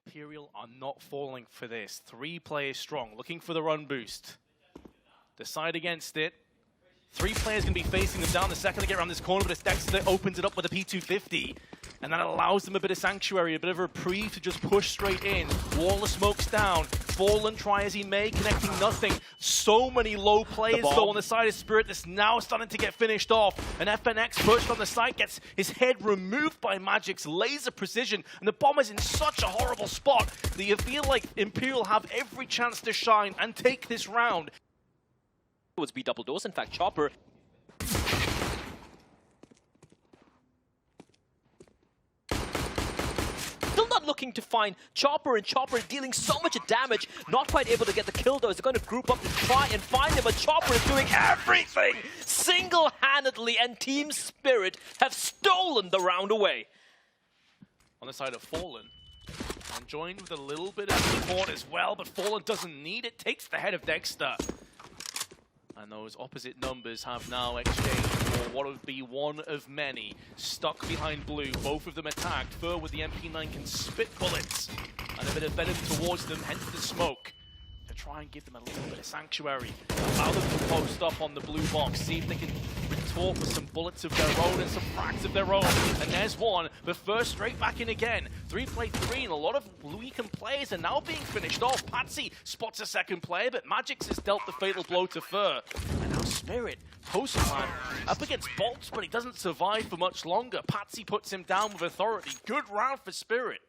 Imperial are not falling for this. 3 players strong, looking for the run boost. Decide against it. 3 players going to be facing them down the second they get around this corner, but it's Dexter that opens it up with a P250. And that allows them a bit of sanctuary, a bit of a reprieve to just push straight in. Wall of smokes down. Fallen, try as he may, connecting nothing. So many low players though on the side of Spirit that's now starting to get finished off. And FNX pushed on the side, gets his head removed by Magic's laser precision. And the bomb is in such a horrible spot that you feel like Imperial have every chance to shine and take this round. It was B double dose, in fact, Chopper. Still not looking to find Chopper, and Chopper dealing so much damage, not quite able to get the kill though. Is going to group up to try and find him, but Chopper is doing everything single-handedly, and Team Spirit have stolen the round away. On the side of Fallen, and joined with a little bit of support as well, but Fallen doesn't need it, takes the head of Dexter. And those opposite numbers have now exchanged for what would be one of many. Stuck behind blue, both of them attacked. Fur with the MP9 can spit bullets. And a bit of venom towards them, hence the smoke. To try and give them a little bit of sanctuary. Allow them to post up on the blue box. See if they can retort with some bullets of their own and some frags of their own. And there's one, but first straight back in again. 3-play-3, and a lot of weakened players are now being finished off. Patsy spots a second player, but Magix has dealt the fatal blow to Fur. And now Spirit, Postman, up against Bolts, but he doesn't survive for much longer. Patsy puts him down with authority. Good round for Spirit.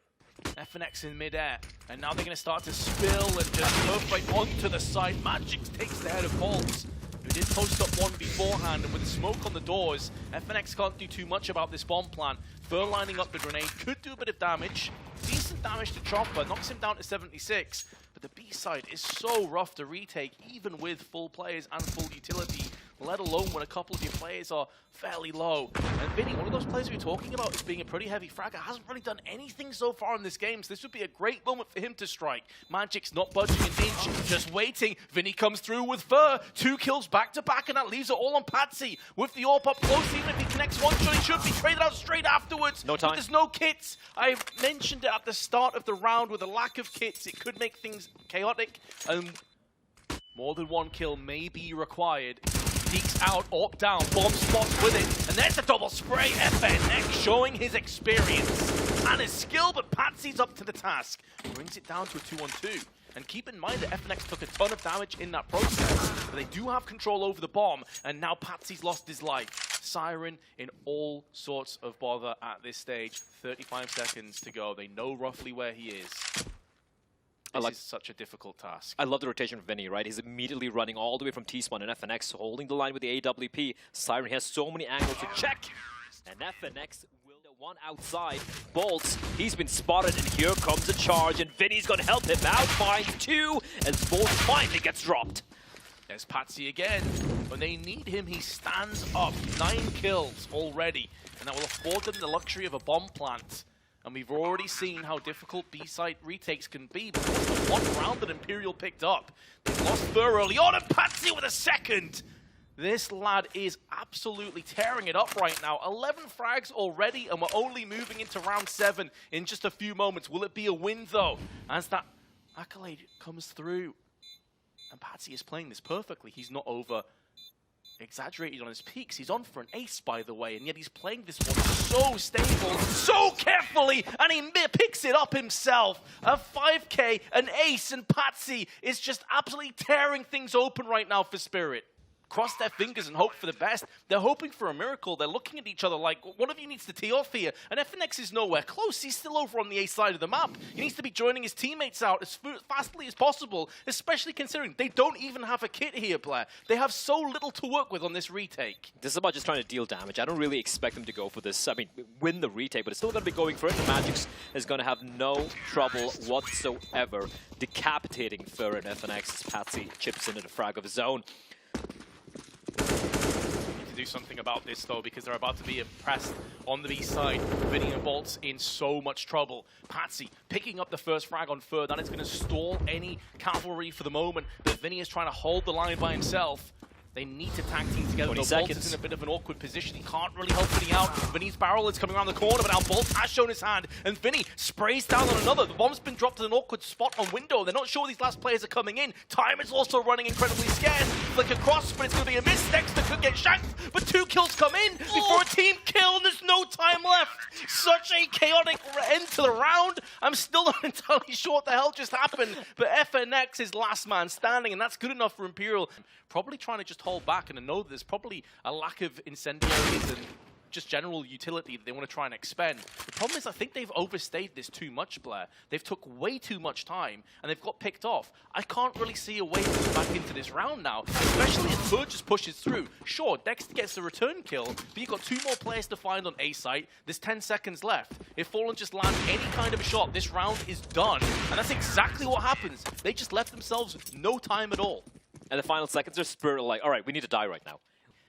FNX in midair, and now they're going to start to spill and just move right onto the side. Magix takes the head of Bolts, who did post up one beforehand, and with the smoke on the doors, FNX can't do too much about this bomb plan. Fur lining up the grenade, could do a bit of damage. Decent damage to Chopper, knocks him down to 76. But the B side is so rough to retake, even with full players and full utility, let alone when a couple of your players are fairly low. And Vinny, one of those players we were talking about as being a pretty heavy fragger, hasn't really done anything so far in this game, so this would be a great moment for him to strike. Magic's not budging an inch, just waiting. Vinny comes through with Fur, 2 kills back to back, and that leaves it all on Patsy. With the AWP up close, even if he connects one shot, he should be traded out straight afterwards. No time. But there's no kits. I mentioned it at the start of the round, with a lack of kits, it could make things chaotic, and more than one kill may be required. Peeks out, up, down, bomb spots with it, and there's a double spray. FNX showing his experience and his skill, but Patsy's up to the task. Brings it down to a 2-on-2. And keep in mind that FNX took a ton of damage in that process, but they do have control over the bomb, and now Patsy's lost his life. Siren in all sorts of bother at this stage. 35 seconds to go. They know roughly where he is. This is such a difficult task. I love the rotation of Vinny, right? He's immediately running all the way from T-Spawn and FNX, holding the line with the AWP. Siren, he has so many angles to check. And FNX will one outside. Bolts, he's been spotted, and here comes a charge, and Vinny's going to help him out. Finds 2, and Bolts finally gets dropped. There's Patsy again. When they need him, he stands up. 9 kills already, and that will afford them the luxury of a bomb plant. And we've already seen how difficult B-side retakes can be, but it's the one round that Imperial picked up. They've lost Fur early on, and Patsy with a second! This lad is absolutely tearing it up right now. 11 frags already, and we're only moving into round 7 in just a few moments. Will it be a win, though? As that accolade comes through. And Patsy is playing this perfectly. He's not over-exaggerated on his peaks. He's on for an ace, by the way, and yet he's playing this one so stable, so carefully, and he picks it up himself. A 5K, an ace, and Patsy is just absolutely tearing things open right now for Spirit. Cross their fingers and hope for the best. They're hoping for a miracle. They're looking at each other like, one of you needs to tee off here. And FNX is nowhere close. He's still over on the A side of the map. He needs to be joining his teammates out as fastly as possible, especially considering they don't even have a kit here, Blair. They have so little to work with on this retake. This is about just trying to deal damage. I don't really expect them to go for this. I mean, win the retake, but it's still going to be going for it. Magix is going to have no trouble whatsoever decapitating Fur and FNX as Patsy chips into the frag of his own. Do something about this though, because they're about to be impressed on the B side. Vinny and Bolts in so much trouble. Patsy picking up the first frag on Fur. That is going to stall any cavalry for the moment, but Vinny is trying to hold the line by himself. They need to tag team together. 20 Bolt seconds. is in a bit of an awkward position. He can't really help Vinny out. Vinny's barrel is coming around the corner, but now Bolt has shown his hand, and Vinny sprays down on another. The bomb's been dropped in an awkward spot on window. They're not sure these last players are coming in. Time is also running incredibly scarce. Flick across, but it's going to be a miss. Dexter could get shanked, but 2 kills come in before a team kill, and there's no time left. Such a chaotic end to the round. I'm still not entirely sure what the hell just happened, but FNX is last man standing, and that's good enough for Imperial. Probably trying to just hold back, and I know there's probably a lack of incendiaries and just general utility that they want to try and expend. The problem is I think they've overstayed this too much, Blair. They've took way too much time, and they've got picked off. I can't really see a way to get back into this round now, especially as Bird just pushes through. Sure, Dexter gets the return kill, but you've got 2 more players to find on A site. There's 10 seconds left. If Fallen just lands any kind of a shot, this round is done. And that's exactly what happens. They just left themselves no time at all. And the final seconds are Spirit like, all right, we need to die right now.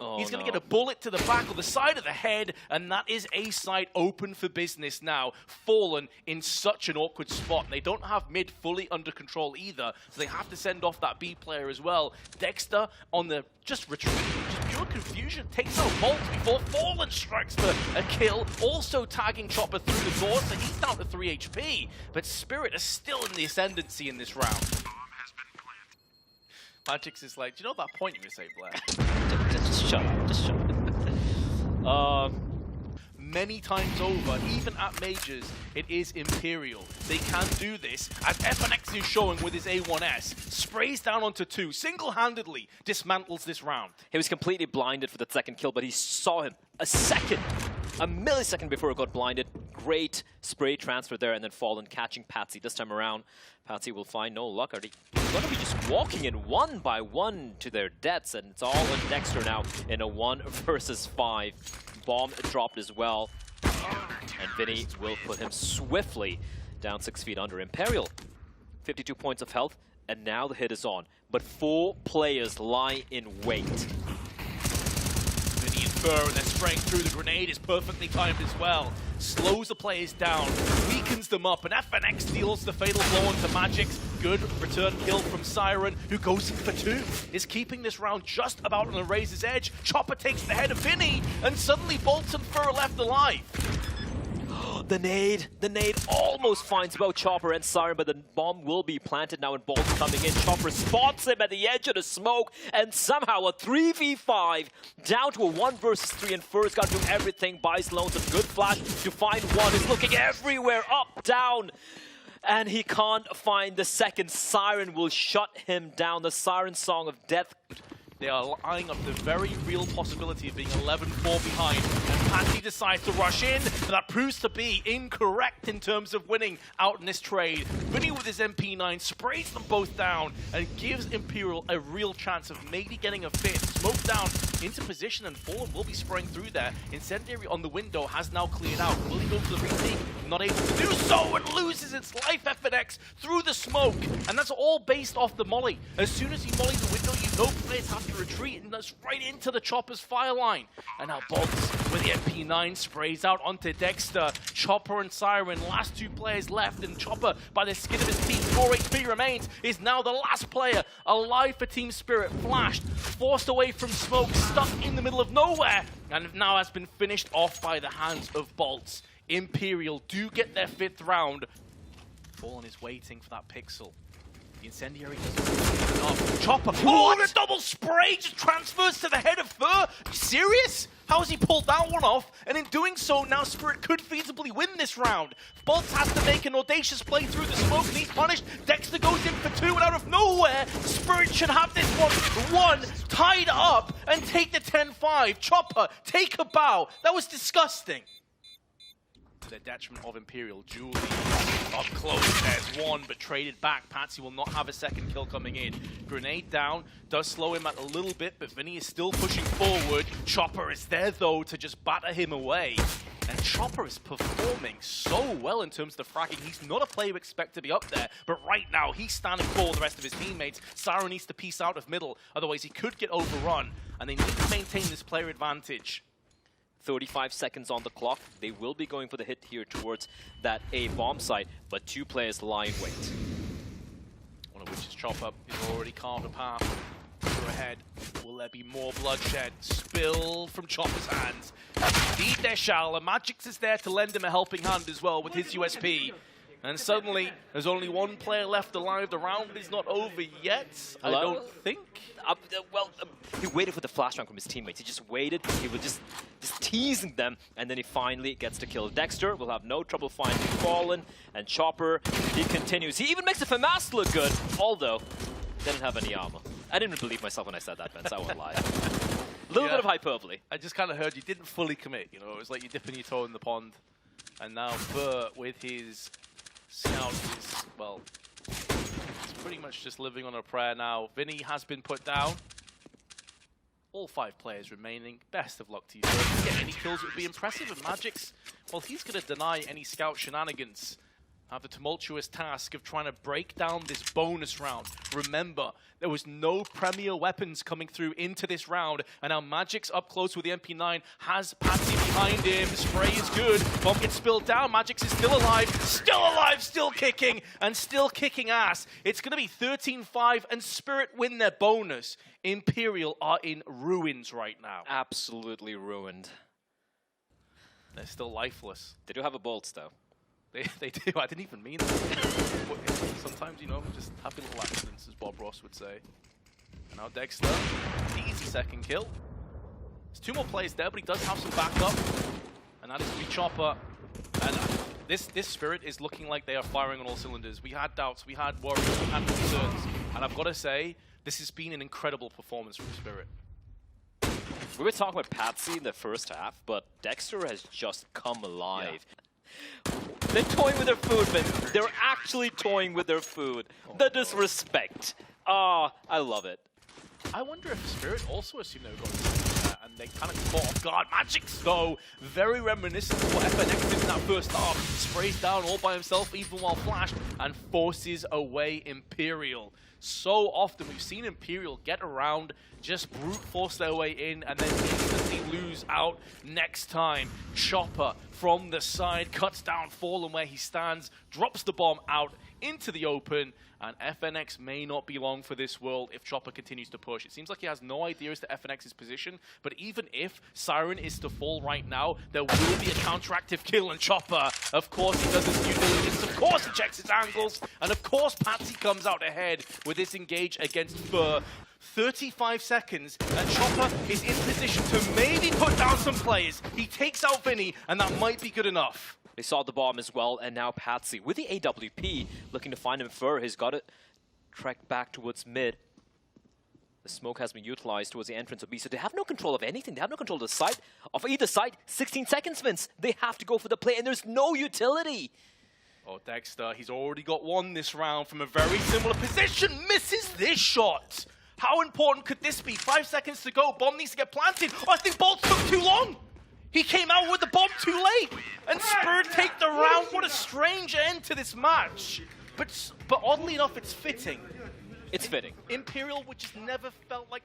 Oh, he's going to get a bullet to the back or the side of the head, and that is A site open for business now. Fallen in such an awkward spot. They don't have mid fully under control either, so they have to send off that B player as well. Dexter on the just retreat, just pure confusion, takes out Bolt before Fallen strikes for a kill. Also tagging Chopper through the door, so he's down to 3 HP. But Spirit is still in the ascendancy in this round. Magix is like, do you know that point you were saying, Blair? Just shut up. Just shut up. Many times over, even at majors, it is Imperial. They can do this, as FNX is showing with his A1S. Sprays down onto 2, single-handedly dismantles this round. He was completely blinded for the second kill, but he saw him a millisecond before it got blinded. Great spray transfer there, and then Fallen catching Patsy this time around. Patsy will find no luck. Are they going to be just walking in 1 by 1 to their deaths? And it's all on Dexter now in a 1 versus 5. Bomb dropped as well. And Vinny will put him swiftly down 6 feet under. Imperial, 52 points of health, and now the hit is on. But 4 players lie in wait. And they're spraying through. The grenade is perfectly timed as well. Slows the players down, weakens them up, and FNX deals the fatal blow onto Magix. Good return kill from Siren, who goes in for 2. Is keeping this round just about on the razor's edge. Chopper takes the head of Vinny, and suddenly Bolt and Fur are left alive. The nade almost finds both Chopper and Siren, but the bomb will be planted now and Bolt coming in. Chopper spots him at the edge of the smoke, and somehow a 3v5 down to a 1 versus 3, and Fur's got to do everything. Buys loans a good flash to find one. He's looking everywhere, up, down, and he can't find the second. Siren will shut him down. The Siren song of death. They are eyeing up the very real possibility of being 11-4 behind. And Patsy decides to rush in, but that proves to be incorrect in terms of winning out in this trade. Vinny with his MP9 sprays them both down and gives Imperial a real chance of maybe getting a fifth. Smoke down into position, and Fallen will be spraying through there. Incendiary on the window has now cleared out. Will he go for the retake? Not able to do so, and loses its life. FNX through the smoke, and that's all based off the molly. As soon as you molly the window, you know players have to retreat, and that's right into the Chopper's fire line. And now Bolts with the MP9 sprays out onto Dexter. Chopper and Siren, last 2 players left, and Chopper, by the skin of his teeth, 4 HP remains, is now the last player alive for Team Spirit. Flashed, forced away from smoke, stuck in the middle of nowhere, and now has been finished off by the hands of Bolts. Imperial do get their 5th round. Fallen is waiting for that pixel. The incendiary doesn't up. Chopper, oh, the double spray just transfers to the head of Fur. Are you serious? How has he pulled that one off? And in doing so, now Spirit could feasibly win this round. Bolts has to make an audacious play through the smoke, and he's punished. Dexter goes in for 2, and out of nowhere, Spirit should have this one tied up and take the 10-5. Chopper, take a bow. That was disgusting. To the detriment of Imperial. Julie up close. There's one, but traded back. Patsy will not have a second kill coming in. Grenade down. Does slow him out a little bit, but Vinny is still pushing forward. Chopper is there, though, to just batter him away. And Chopper is performing so well in terms of the fragging. He's not a player you expect to be up there, but right now he's standing for the rest of his teammates. Siren needs to piece out of middle, otherwise he could get overrun. And they need to maintain this player advantage. 35 seconds on the clock. They will be going for the hit here towards that A bomb site, but 2 players lie in wait. One of which is Chopper. He's already carved a path. Go ahead. Will there be more bloodshed spilled from Chopper's hands? Indeed there shall, and Magix is there to lend him a helping hand as well with his USP. And suddenly, there's only one player left alive. The round is not over yet, I don't think. He waited for the flash round from his teammates. He just waited. He was just teasing them, and then he finally gets to kill. Dexter will have no trouble finding Fallen, and Chopper, he continues. He even makes the FAMAS look good, although didn't have any armor. I didn't believe myself when I said that, Vince. I won't lie. A little bit of hyperbole. I just kind of heard you didn't fully commit. You know, it was like you're dipping your toe in the pond, and now Bert with his scout is, well, he's pretty much just living on a prayer now. Vinny has been put down. All 5 players remaining. Best of luck to you. If you get any kills, it would be impressive. And Magix, well, he's going to deny any scout shenanigans. Have the tumultuous task of trying to break down this bonus round. Remember, there was no premier weapons coming through into this round, and now Magix up close with the MP9 has Patsy behind him. The spray is good. Bomb gets spilled down. Magix is still alive, still kicking, and still kicking ass. It's going to be 13-5, and Spirit win their bonus. Imperial are in ruins right now. Absolutely ruined. They're still lifeless. They do have a Bolts, though. They do. I didn't even mean that. Sometimes, you know, just happy little accidents, as Bob Ross would say. And now Dexter, easy second kill. There's 2 more players there, but he does have some backup. And that is to be Chopper. And this Spirit is looking like they are firing on all cylinders. We had doubts, we had worries, we had concerns. And I've got to say, this has been an incredible performance from Spirit. We were talking about Patsy in the first half, but Dexter has just come alive. Yeah. They're toying with their food, man. They're actually toying with their food. The disrespect. Ah, I love it. I wonder if Spirit also assumed they were going to do that, and they kind of caught off guard. Magix, though, very reminiscent of what FNX did in that first half. Sprays down all by himself, even while flashed, and forces away Imperial. So often we've seen Imperial get around, just brute force their way in, and then instantly lose out next time. Chopper from the side cuts down Fallen where he stands, drops the bomb out into the open, and FNX may not be long for this world if Chopper continues to push. It seems like he has no idea as to FNX's position, but even if Siren is to fall right now, there will be a counteractive kill, and Chopper, of course, he does his due diligence, of course he checks his angles, and of course Patsy comes out ahead with this engage against Fur. 35 seconds, and Chopper is in position to maybe put down some players. He takes out Vinny, and that might be good enough. They saw the bomb as well, and now Patsy, with the AWP, looking to find him. Fur, he's got to trek back towards mid. The smoke has been utilized towards the entrance of B, so they have no control of anything. They have no control of the site, of either side. 16 seconds, Vince. They have to go for the play, and there's no utility. Oh, Dexter, he's already got one this round from a very similar position. Misses this shot. How important could this be? 5 seconds to go. Bomb needs to get planted. Oh, I think Bolt took too long. He came out with the bomb too late. And Spirit take the round. What a strange end to this match. But oddly enough, it's fitting. It's fitting. Imperial, which has never felt like